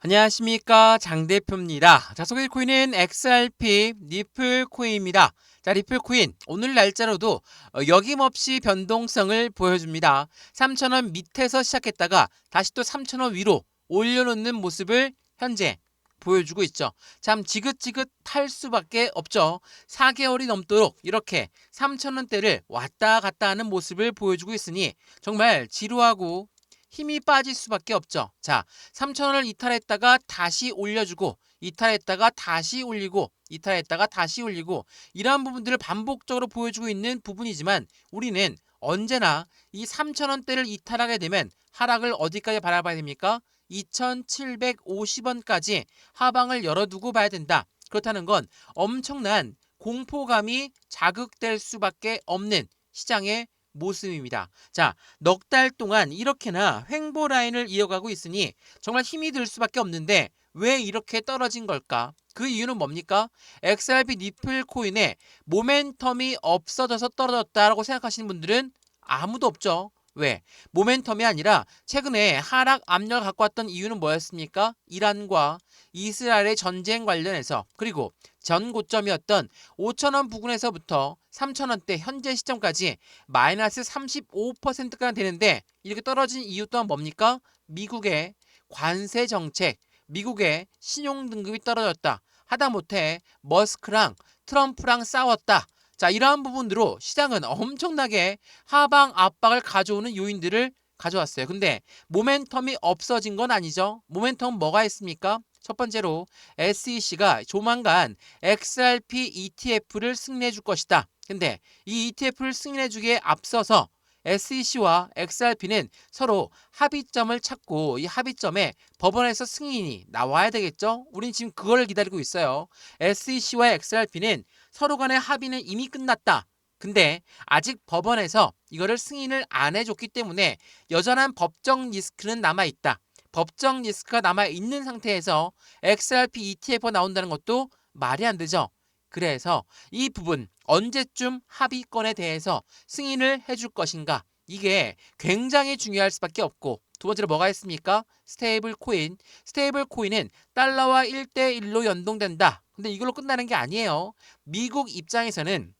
안녕하십니까, 장 대표입니다. 자, 소개할 코인은 XRP 리플 코인입니다. 자, 리플 코인 오늘 날짜로도 여김없이 변동성을 보여줍니다. 3,000원 밑에서 시작했다가 다시 또 3,000원 위로 올려놓는 모습을 현재 보여주고 있죠. 참 지긋지긋할 수밖에 없죠. 4개월이 넘도록 이렇게 3,000원대를 왔다 갔다 하는 모습을 보여주고 있으니 정말 지루하고 힘이 빠질 수밖에 없죠. 자, 3,000원을 이탈했다가 다시 올려주고, 이탈했다가 다시 올리고, 이탈했다가 다시 올리고, 이러한 부분들을 반복적으로 보여주고 있는 부분이지만 우리는 언제나 이 3,000원대를 이탈하게 되면 하락을 어디까지 바라봐야 됩니까? 2,750원까지 하방을 열어두고 봐야 된다. 그렇다는 건 엄청난 공포감이 자극될 수밖에 없는 시장의 모습입니다. 자, 넉 달 동안 이렇게나 횡보 라인을 이어가고 있으니 정말 힘이 들 수밖에 없는데 왜 이렇게 떨어진 걸까? 그 이유는 뭡니까? XRP 니플 코인의 모멘텀이 없어져서 떨어졌다라고 생각하시는 분들은 아무도 없죠. 왜? 모멘텀이 아니라 최근에 하락 압력을 갖고 왔던 이유는 뭐였습니까? 이란과 이스라엘의 전쟁 관련해서, 그리고 전 고점이었던 5,000원 부근에서부터 3,000원대 현재 시점까지 마이너스 35%가 되는데 이렇게 떨어진 이유 또한 뭡니까? 미국의 관세 정책, 미국의 신용 등급이 떨어졌다. 하다못해 머스크랑 트럼프랑 싸웠다. 자, 이러한 부분으로 시장은 엄청나게 하방 압박을 가져오는 요인들을 가져왔어요. 근데 모멘텀이 없어진 건 아니죠. 모멘텀은 뭐가 있습니까? 첫 번째로 SEC가 조만간 XRP ETF를 승인해 줄 것이다. 근데 이 ETF를 승인해 주기에 앞서서 SEC와 XRP는 서로 합의점을 찾고 이 합의점에 법원에서 승인이 나와야 되겠죠? 우린 지금 그걸 기다리고 있어요. SEC와 XRP는 서로 간의 합의는 이미 끝났다. 근데 아직 법원에서 이거를 승인을 안 해줬기 때문에 여전한 법적 리스크는 남아있다. 법적 리스크가 남아있는 상태에서 XRP ETF가 나온다는 것도 말이 안 되죠. 그래서 이 부분 언제쯤 합의건에 대해서 승인을 해줄 것인가, 이게 굉장히 중요할 수밖에 없고, 두 번째로 뭐가 있습니까? 스테이블 코인. 스테이블 코인은 달러와 1대1로 연동된다. 근데 이걸로 끝나는 게 아니에요. 미국 입장에서는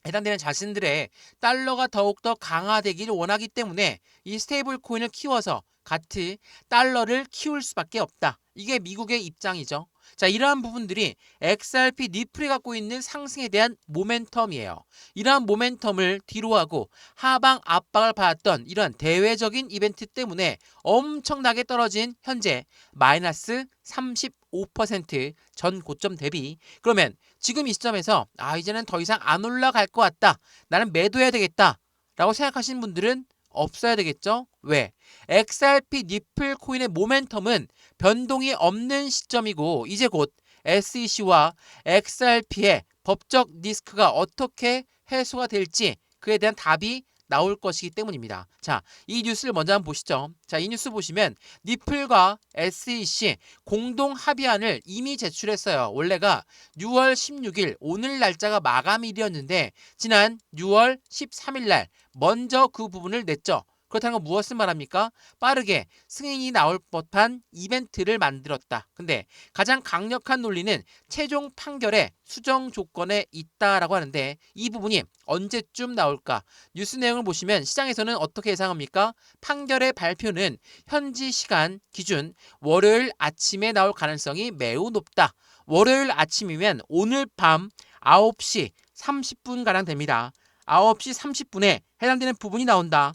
해당되는 자신들의 달러가 더욱더 강화되기를 원하기 때문에 이 스테이블 코인을 키워서 같이 달러를 키울 수밖에 없다. 이게 미국의 입장이죠. 자, 이러한 부분들이 XRP 니플이 갖고 있는 상승에 대한 모멘텀이에요. 이러한 모멘텀을 뒤로하고 하방 압박을 받았던 이런 대외적인 이벤트 때문에 엄청나게 떨어진 현재 마이너스 35%전 고점 대비. 그러면 지금 이 시점에서 이제는 더 이상 안 올라갈 것 같다, 나는 매도해야 되겠다 라고 생각하시는 분들은 없어야 되겠죠. 왜? XRP 니플 코인의 모멘텀은 변동이 없는 시점이고 이제 곧 SEC와 XRP의 법적 리스크가 어떻게 해소가 될지 그에 대한 답이 나올 것이기 때문입니다. 자, 이 뉴스를 먼저 한번 보시죠. 자, 이 뉴스 보시면 니플과 SEC 공동 합의안을 이미 제출했어요. 원래가 6월 16일 오늘 날짜가 마감일이었는데 지난 6월 13일 날 먼저 그 부분을 냈죠. 그렇다는 건 무엇을 말합니까? 빠르게 승인이 나올 법한 이벤트를 만들었다. 근데 가장 강력한 논리는 최종 판결의 수정 조건에 있다라고 하는데 이 부분이 언제쯤 나올까? 뉴스 내용을 보시면 시장에서는 어떻게 예상합니까? 판결의 발표는 현지 시간 기준 월요일 아침에 나올 가능성이 매우 높다. 월요일 아침이면 오늘 밤 9시 30분가량 됩니다. 9시 30분에 해당되는 부분이 나온다.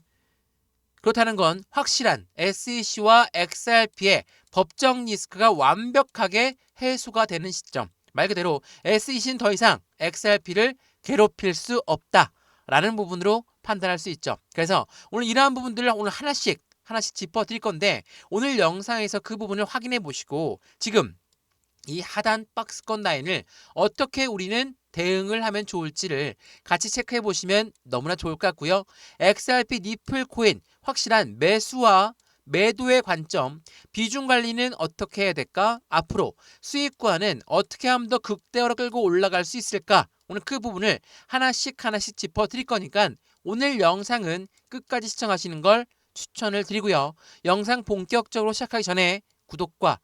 그렇다는 건 확실한 SEC와 XRP의 법적 리스크가 완벽하게 해소가 되는 시점. 말 그대로 SEC는 더 이상 XRP를 괴롭힐 수 없다라는 부분으로 판단할 수 있죠. 그래서 오늘 이러한 부분들을 오늘 하나씩 짚어드릴 건데 오늘 영상에서 그 부분을 확인해 보시고 지금 이 하단 박스권 라인을 어떻게 우리는 대응을 하면 좋을지를 같이 체크해 보시면 너무나 좋을 것 같고요. XRP 니플 코인 확실한 매수와 매도의 관점, 비중 관리는 어떻게 해야 될까? 앞으로 수익과는 어떻게 하면 더 극대화로 끌고 올라갈 수 있을까? 오늘 그 부분을 하나씩 짚어 드릴 거니까 오늘 영상은 끝까지 시청하시는 걸 추천을 드리고요. 영상 본격적으로 시작하기 전에 구독과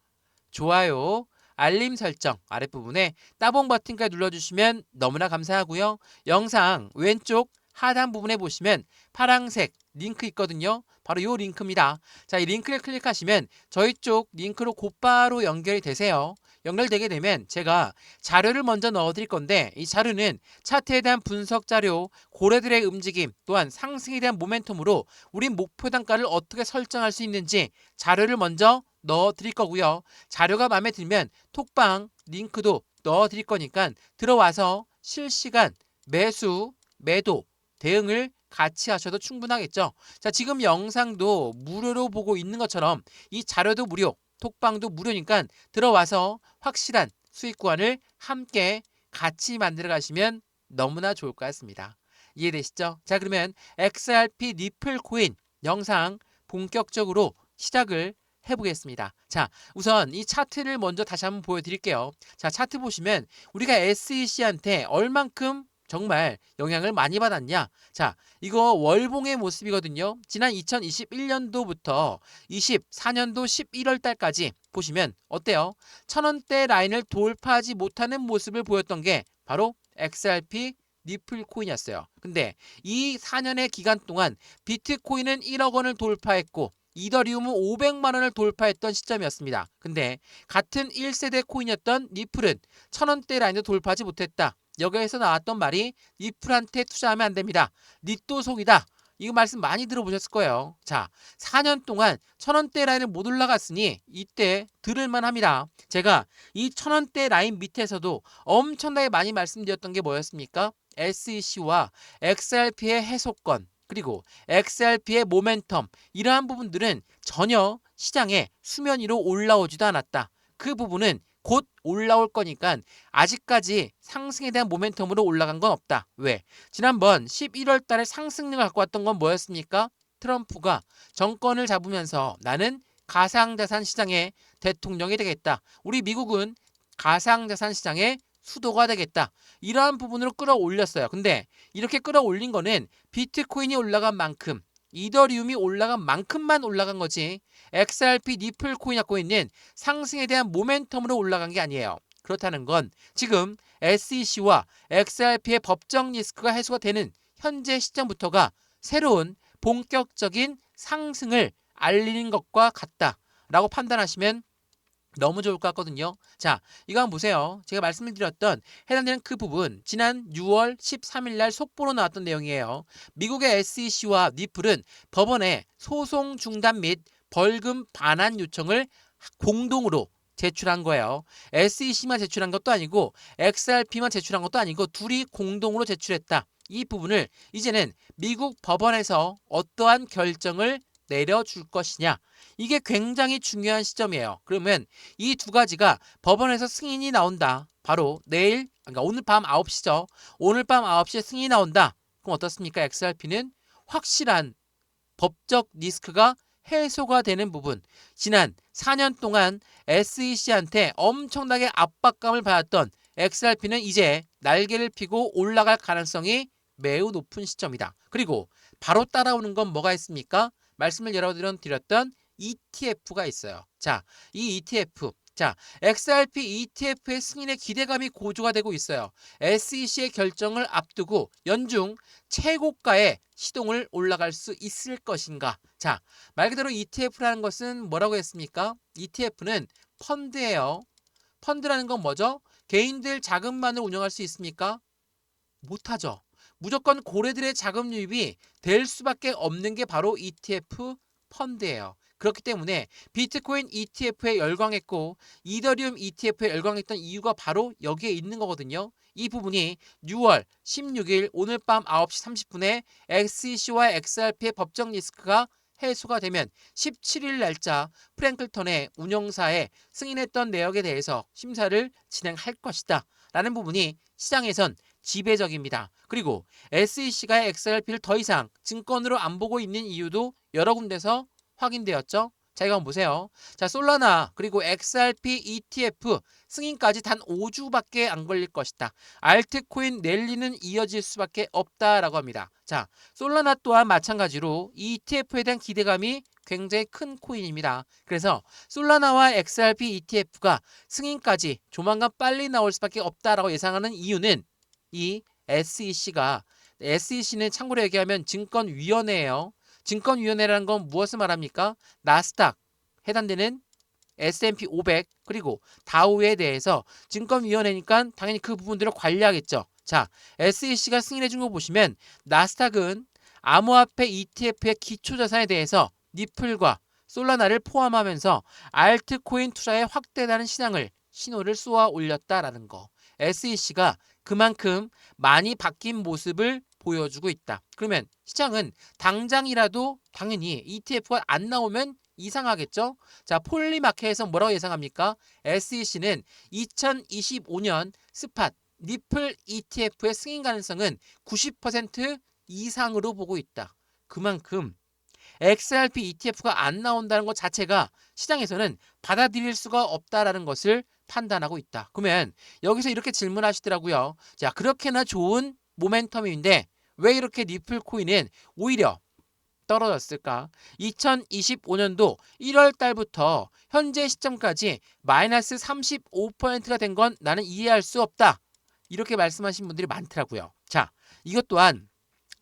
좋아요, 알림 설정 아랫부분에 따봉 버튼까지 눌러주시면 너무나 감사하고요. 영상 왼쪽 하단 부분에 보시면 파란색 링크 있거든요. 바로 이 링크입니다. 자, 이 링크를 클릭하시면 저희 쪽 링크로 곧바로 연결이 되세요. 연결되게 되면 제가 자료를 먼저 넣어드릴 건데 이 자료는 차트에 대한 분석 자료, 고래들의 움직임, 또한 상승에 대한 모멘텀으로 우리 목표 단가를 어떻게 설정할 수 있는지 자료를 먼저 넣어드릴 거고요. 자료가 마음에 들면 톡방 링크도 넣어드릴 거니까 들어와서 실시간 매수, 매도, 대응을 같이 하셔도 충분하겠죠. 자, 지금 영상도 무료로 보고 있는 것처럼 이 자료도 무료, 톡방도 무료니까 들어와서 확실한 수익 구간을 함께 같이 만들어 가시면 너무나 좋을 것 같습니다. 이해되시죠? 자, 그러면 XRP 리플 코인 영상 본격적으로 시작을 해보겠습니다. 자, 우선 이 차트를 먼저 다시 한번 보여드릴게요. 자, 차트 보시면 우리가 SEC한테 얼만큼 정말 영향을 많이 받았냐? 자, 이거 월봉의 모습이거든요. 지난 2021년도부터 24년도 11월 달까지 보시면 어때요? 1000원대 라인을 돌파하지 못하는 모습을 보였던 게 바로 XRP 리플 코인이었어요. 근데 이 4년의 기간 동안 비트코인은 1억 원을 돌파했고 이더리움은 500만 원을 돌파했던 시점이었습니다. 근데 같은 1세대 코인이었던 리플은 1000원대 라인도 돌파하지 못했다. 여기에서 나왔던 말이 리플한테 투자하면 안 됩니다. 리또 속이다. 이거 말씀 많이 들어보셨을 거예요. 자, 4년 동안 1000원대 라인을 못 올라갔으니 이때 들을만 합니다. 제가 이 1000원대 라인 밑에서도 엄청나게 많이 말씀드렸던 게 뭐였습니까? SEC와 XRP의 해소권, 그리고 XRP의 모멘텀, 이러한 부분들은 전혀 시장에 수면 위로 올라오지도 않았다. 그 부분은 곧 올라올 거니까 아직까지 상승에 대한 모멘텀으로 올라간 건 없다. 왜? 지난번 11월 달에 상승률을 갖고 왔던 건 뭐였습니까? 트럼프가 정권을 잡으면서 나는 가상자산 시장의 대통령이 되겠다. 우리 미국은 가상자산 시장의 수도가 되겠다. 이러한 부분으로 끌어올렸어요. 근데 이렇게 끌어올린 거는 비트코인이 올라간 만큼, 이더리움이 올라간 만큼만 올라간 거지 XRP 리플 코인 갖고 있는 상승에 대한 모멘텀으로 올라간 게 아니에요. 그렇다는 건 지금 SEC와 XRP의 법정 리스크가 해소가 되는 현재 시점부터가 새로운 본격적인 상승을 알리는 것과 같다라고 판단하시면 너무 좋을 것 같거든요. 자, 이거 한번 보세요. 제가 말씀을 드렸던 해당되는 그 부분, 지난 6월 13일 날 속보로 나왔던 내용이에요. 미국의 SEC와 리플은 법원에 소송 중단 및 벌금 반환 요청을 공동으로 제출한 거예요. SEC만 제출한 것도 아니고 XRP만 제출한 것도 아니고 둘이 공동으로 제출했다. 이 부분을 이제는 미국 법원에서 어떠한 결정을 내려줄 것이냐, 이게 굉장히 중요한 시점이에요. 그러면 이 두 가지가 법원에서 승인이 나온다. 바로 내일, 그러니까 오늘 밤 9시죠. 오늘 밤 9시에 승인이 나온다. 그럼 어떻습니까? XRP는 확실한 법적 리스크가 해소가 되는 부분. 지난 4년 동안 SEC한테 엄청나게 압박감을 받았던 XRP는 이제 날개를 펴고 올라갈 가능성이 매우 높은 시점이다. 그리고 바로 따라오는 건 뭐가 있습니까? 말씀을 여러 번 드렸던 ETF가 있어요. 자, 이 ETF. 자, XRP ETF의 승인의 기대감이 고조가 되고 있어요. SEC의 결정을 앞두고 연중 최고가의 시동을 올라갈 수 있을 것인가? 자, 말 그대로 ETF라는 것은 뭐라고 했습니까? ETF는 펀드예요. 펀드라는 건 뭐죠? 개인들 자금만을 운영할 수 있습니까? 못하죠. 무조건 고래들의 자금 유입이 될 수밖에 없는 게 바로 ETF 펀드예요. 그렇기 때문에 비트코인 ETF에 열광했고 이더리움 ETF에 열광했던 이유가 바로 여기에 있는 거거든요. 이 부분이 6월 16일 오늘 밤 9시 30분에 SEC와 XRP의 법정 리스크가 해소가 되면 17일 날짜 프랭클턴의 운영사에 승인했던 내역에 대해서 심사를 진행할 것이다 라는 부분이 시장에선 지배적입니다. 그리고 SEC가 XRP를 더 이상 증권으로 안 보고 있는 이유도 여러 군데서 확인되었죠. 자, 이거 한번 보세요. 자, 솔라나 그리고 XRP ETF 승인까지 단 5주밖에 안 걸릴 것이다. 알트코인 랠리는 이어질 수밖에 없다라고 합니다. 자, 솔라나 또한 마찬가지로 ETF에 대한 기대감이 굉장히 큰 코인입니다. 그래서 솔라나와 XRP ETF가 승인까지 조만간 빨리 나올 수밖에 없다라고 예상하는 이유는 이 SEC는 참고로 얘기하면 증권위원회예요. 증권위원회라는 건 무엇을 말합니까? 나스닥 해당되는 S&P 500 그리고 다우에 대해서 증권위원회니까 당연히 그 부분들을 관리하겠죠. 자, SEC가 승인해준 거 보시면 나스닥은 암호화폐 ETF의 기초자산에 대해서 니플과 솔라나를 포함하면서 알트코인 투자에 확대되는 시장을 신호를 쏘아 올렸다라는 거. SEC가 그만큼 많이 바뀐 모습을 보여주고 있다. 그러면 시장은 당장이라도 당연히 ETF가 안 나오면 이상하겠죠? 자, 폴리마켓에서 뭐라고 예상합니까? SEC는 2025년 스팟 니플 ETF의 승인 가능성은 90% 이상으로 보고 있다. 그만큼 XRP ETF가 안 나온다는 것 자체가 시장에서는 받아들일 수가 없다라는 것을 판단하고 있다. 그러면 여기서 이렇게 질문하시더라고요. 자, 그렇게나 좋은 모멘텀인데 왜 이렇게 니플 코인은 오히려 떨어졌을까? 2025년도 1월 달부터 현재 시점까지 마이너스 35%가 된 건 나는 이해할 수 없다. 이렇게 말씀하신 분들이 많더라고요. 자, 이것 또한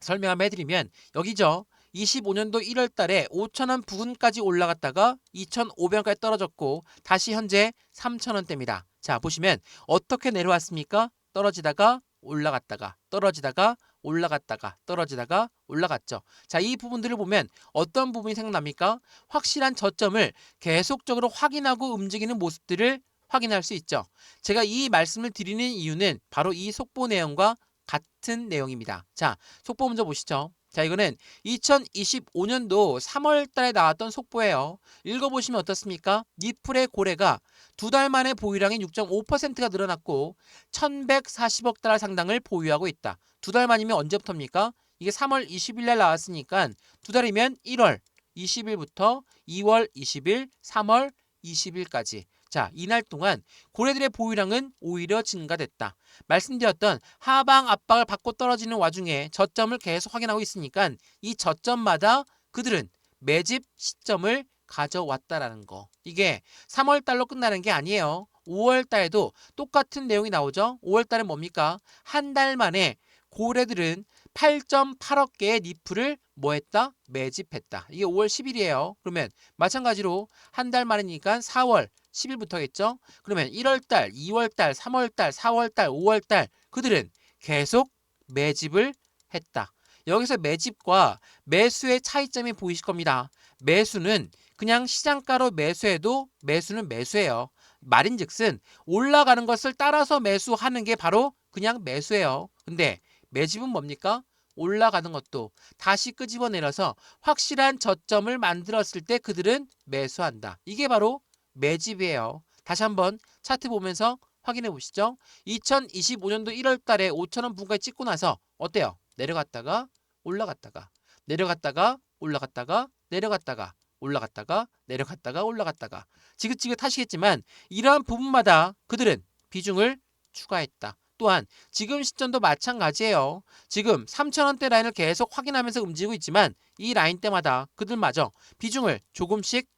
설명 한번 해드리면 여기죠. 25년도 1월 달에 5,000원 부근까지 올라갔다가 2,500원까지 떨어졌고 다시 현재 3,000원대입니다. 자, 보시면 어떻게 내려왔습니까? 떨어지다가 올라갔다가 떨어지다가 올라갔다가 떨어지다가 올라갔죠. 자, 이 부분들을 보면 어떤 부분이 생각납니까? 확실한 저점을 계속적으로 확인하고 움직이는 모습들을 확인할 수 있죠. 제가 이 말씀을 드리는 이유는 바로 이 속보 내용과 같은 내용입니다. 자, 속보 먼저 보시죠. 자, 이거는 2025년도 3월 달에 나왔던 속보예요. 읽어보시면 어떻습니까? 니플의 고래가 2달 만에 보유량이 6.5%가 늘어났고 1140억 달러 상당을 보유하고 있다. 2달 만이면 언제부터입니까? 이게 3월 20일 날 나왔으니까 2달이면 1월 20일부터 2월 20일, 3월 20일까지. 자, 이날 동안 고래들의 보유량은 오히려 증가됐다. 말씀드렸던 하방 압박을 받고 떨어지는 와중에 저점을 계속 확인하고 있으니까 이 저점마다 그들은 매집 시점을 가져왔다라는 거. 이게 3월 달로 끝나는 게 아니에요. 5월 달에도 똑같은 내용이 나오죠. 5월 달은 뭡니까? 한 달 만에 고래들은 8.8억 개의 니플을 뭐 했다? 매집했다. 이게 5월 10일이에요. 그러면 마찬가지로 한 달 만이니까 4월 10일부터겠죠? 그러면 1월달, 2월달, 3월달, 4월달, 5월달 그들은 계속 매집을 했다. 여기서 매집과 매수의 차이점이 보이실 겁니다. 매수는 그냥 시장가로 매수해도 매수는 매수예요. 말인즉슨 올라가는 것을 따라서 매수하는 게 바로 그냥 매수예요. 근데 매집은 뭡니까? 올라가는 것도 다시 끄집어내려서 확실한 저점을 만들었을 때 그들은 매수한다. 이게 바로 매집이에요. 다시 한번 차트 보면서 확인해 보시죠. 2025년도 1월 달에 5,000원 분까지 찍고 나서 어때요? 내려갔다가 올라갔다가 내려갔다가 올라갔다가 내려갔다가 올라갔다가 내려갔다가 올라갔다가 지긋지긋하시겠지만 이러한 부분마다 그들은 비중을 추가했다. 또한 지금 시점도 마찬가지예요. 지금 3,000원대 라인을 계속 확인하면서 움직이고 있지만 이 라인 때마다 그들마저 비중을 조금씩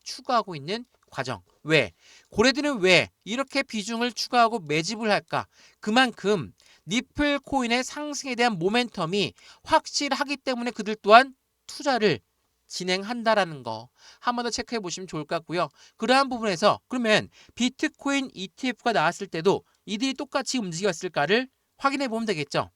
추가하고 있는 과정. 왜? 고래들은 왜 이렇게 비중을 추가하고 매집을 할까? 그만큼 니플 코인의 상승에 대한 모멘텀이 확실하기 때문에 그들 또한 투자를 진행한다라는 거 한 번 더 체크해 보시면 좋을 것 같고요. 그러한 부분에서 그러면 비트코인 ETF가 나왔을 때도 이들이 똑같이 움직였을까를 확인해 보면 되겠죠.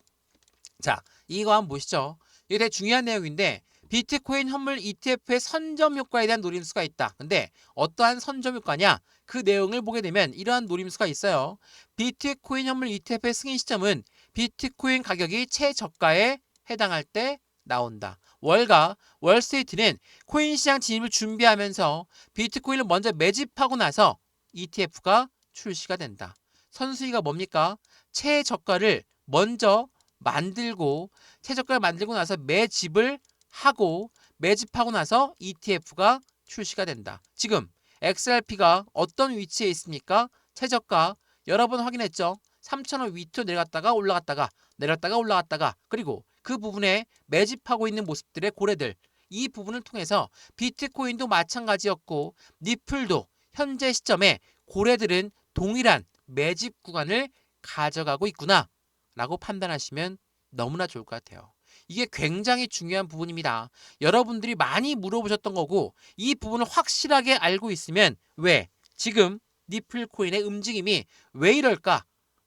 자, 이거 한번 보시죠. 이게 되게 중요한 내용인데 비트코인 현물 ETF의 선점 효과에 대한 노림수가 있다. 근데 어떠한 선점 효과냐? 그 내용을 보게 되면 이러한 노림수가 있어요. 비트코인 현물 ETF의 승인 시점은 비트코인 가격이 최저가에 해당할 때 나온다. 월가 월스트리트는 코인 시장 진입을 준비하면서 비트코인을 먼저 매집하고 나서 ETF가 출시가 된다. 선수위가 뭡니까? 최저가를 먼저 만들고 최저가를 만들고 나서 매집을 하고 매집하고 나서 ETF가 출시가 된다. 지금 XRP가 어떤 위치에 있습니까? 최저가 여러 번 확인했죠. 3,000원 위로 내려갔다가 올라갔다가 내렸다가 올라갔다가 그리고 그 부분에 매집하고 있는 모습들의 고래들, 이 부분을 통해서 비트코인도 마찬가지였고 니플도 현재 시점에 고래들은 동일한 매집 구간을 가져가고 있구나 라고 판단하시면 너무나 좋을 것 같아요. 이게 굉장히 중요한 부분입니다. 여러분들이 많이 물어보셨던 거고 이 부분을 확실하게 알고 있으면 왜 지금 니플 코인의 움직임이 왜 이럴까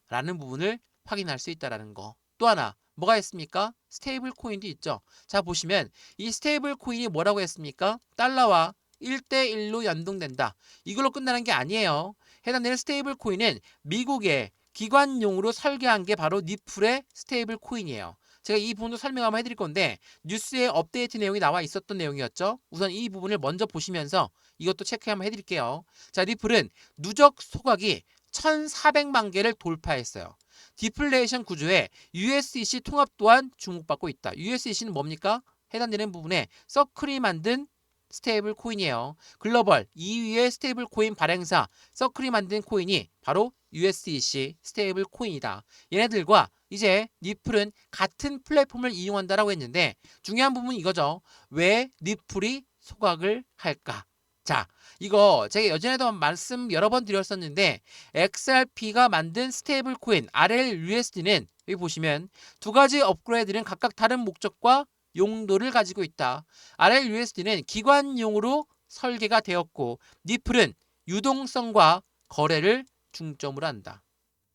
라는 부분을 확인할 수 있다는 거. 또 하나 뭐가 있습니까? 스테이블 코인도 있죠. 자, 보시면 이 스테이블 코인이 뭐라고 했습니까? 달러와 1대1로 연동된다. 이걸로 끝나는 게 아니에요. 해당되는 스테이블 코인은 미국의 기관용으로 설계한 게 바로 니플의 스테이블 코인이에요. 제가 이 부분도 설명 한번 해드릴 건데 뉴스에 업데이트 내용이 나와 있었던 내용이었죠. 우선 이 부분을 먼저 보시면서 이것도 체크 한번 해드릴게요. 자, 니플은 누적 소각이 1,400만 개를 돌파했어요. 디플레이션 구조에 USDC 통합 또한 주목받고 있다. USDC는 뭡니까? 해당되는 부분에 서클이 만든 스테이블 코인이에요. 글로벌 2위의 스테이블 코인 발행사 서클이 만든 코인이 바로 USDC 스테이블 코인이다. 얘네들과 이제 니플은 같은 플랫폼을 이용한다라고 했는데 중요한 부분은 이거죠. 왜 니플이 소각을 할까? 자, 이거 제가 예전에도 말씀 여러 번 드렸었는데 XRP가 만든 스테이블 코인 RLUSD는 여기 보시면 두 가지 업그레이드는 각각 다른 목적과 용도를 가지고 있다. RLUSD는 기관용으로 설계가 되었고 니플은 유동성과 거래를 중점으로 한다.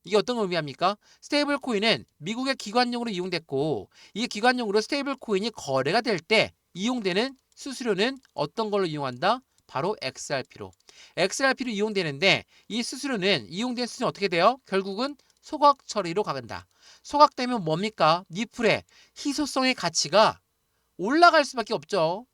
이게 어떤 걸 의미합니까? 스테이블 코인은 미국의 기관용으로 이용됐고 이 기관용으로 스테이블 코인이 거래가 될 때 이용되는 수수료는 어떤 걸로 이용한다? 바로 XRP로. XRP로 이용되는데 이 수수료는 이용된 수수료는 어떻게 돼요? 결국은 소각 처리로 가간다. 소각되면 뭡니까? 니플의 희소성의 가치가 올라갈 수밖에 없죠.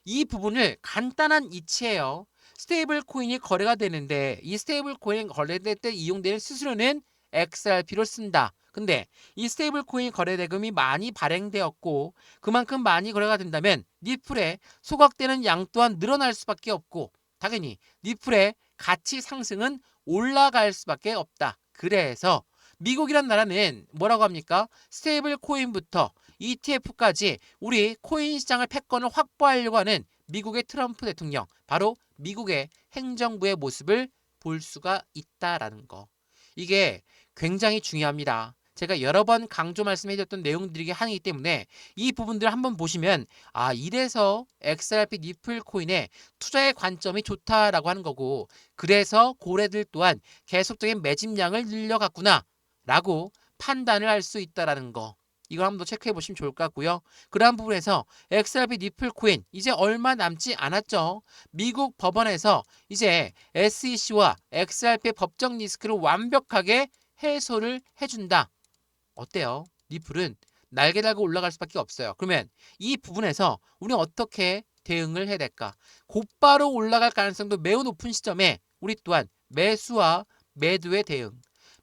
이 부분을 간단한 이치예요. 스테이블 코인이 거래가 되는데 이 스테이블 코인 거래될 때 이용되는 수수료는 XRP로 쓴다. 근데 이 스테이블 코인 거래 대금이 많이 발행되었고 그만큼 많이 거래가 된다면 니플의 소각되는 양 또한 늘어날 수밖에 없고 당연히 니플의 가치 상승은 올라갈 수밖에 없다. 그래서 미국이란 나라는 뭐라고 합니까? 스테이블 코인부터 ETF까지 우리 코인 시장을 패권을 확보하려고 하는 미국의 트럼프 대통령, 바로 미국의 행정부의 모습을 볼 수가 있다라는 거. 이게 굉장히 중요합니다. 제가 여러 번 강조 말씀해드렸던 내용들이 하나이기 때문에 이 부분들을 한번 보시면 이래서 XRP 니플 코인의 투자의 관점이 좋다라고 하는 거고 그래서 고래들 또한 계속적인 매집량을 늘려갔구나 라고 판단을 할 수 있다라는 거. 이걸 한번 더 체크해 보시면 좋을 것 같고요. 그러한 부분에서 XRP 니플 코인 이제 얼마 남지 않았죠. 미국 법원에서 이제 SEC와 XRP의 법적 리스크를 완벽하게 해소를 해준다. 어때요? 니플은 날개 달고 올라갈 수밖에 없어요. 그러면 이 부분에서 우리는 어떻게 대응을 해야 될까? 곧바로 올라갈 가능성도 매우 높은 시점에 우리 또한 매수와 매도의 대응.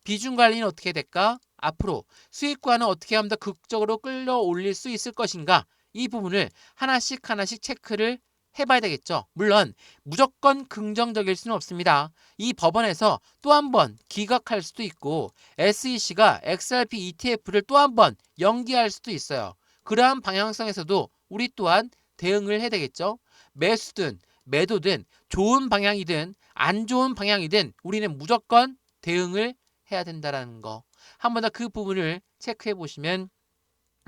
비중 관리는 어떻게 될까? 앞으로 수익과는 어떻게 하면 더 극적으로 끌어올릴 수 있을 것인가? 이 부분을 하나씩 체크를 해봐야 되겠죠. 물론 무조건 긍정적일 수는 없습니다. 이 법원에서 또 한 번 기각할 수도 있고 SEC가 XRP ETF를 또 한 번 연기할 수도 있어요. 그러한 방향성에서도 우리 또한 대응을 해야 되겠죠. 매수든 매도든 좋은 방향이든 안 좋은 방향이든 우리는 무조건 대응을 해야 된다는 거. 한 번 더 그 부분을 체크해 보시면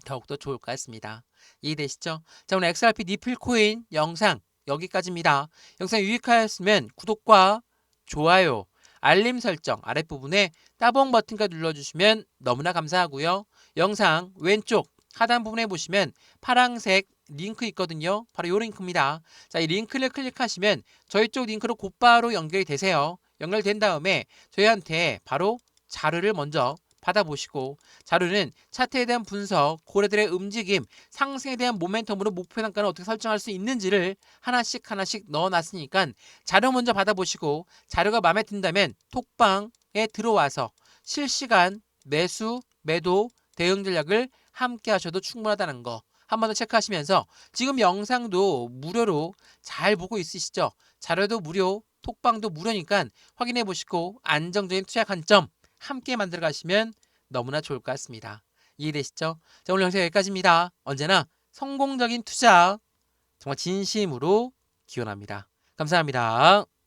더욱더 좋을 것 같습니다. 이해되시죠? 자, 오늘 XRP 니플 코인 영상 여기까지입니다. 영상 유익하였으면 구독과 좋아요, 알림 설정 아랫부분에 따봉 버튼까지 눌러주시면 너무나 감사하고요. 영상 왼쪽 하단 부분에 보시면 파란색 링크 있거든요. 바로 이 링크입니다. 자, 이 링크를 클릭하시면 저희 쪽 링크로 곧바로 연결이 되세요. 연결된 다음에 저희한테 바로 자료를 먼저 받아보시고 자료는 차트에 대한 분석, 고래들의 움직임, 상승에 대한 모멘텀으로 목표 단가를 어떻게 설정할 수 있는지를 하나씩 넣어놨으니까 자료 먼저 받아보시고 자료가 마음에 든다면 톡방에 들어와서 실시간 매수, 매도, 대응 전략을 함께 하셔도 충분하다는 거 한 번 더 체크하시면서 지금 영상도 무료로 잘 보고 있으시죠? 자료도 무료, 톡방도 무료니까 확인해 보시고 안정적인 투자 관점 함께 만들어 가시면 너무나 좋을 것 같습니다. 이해되시죠? 자, 오늘 영상 여기까지입니다. 언제나 성공적인 투자 정말 진심으로 기원합니다. 감사합니다.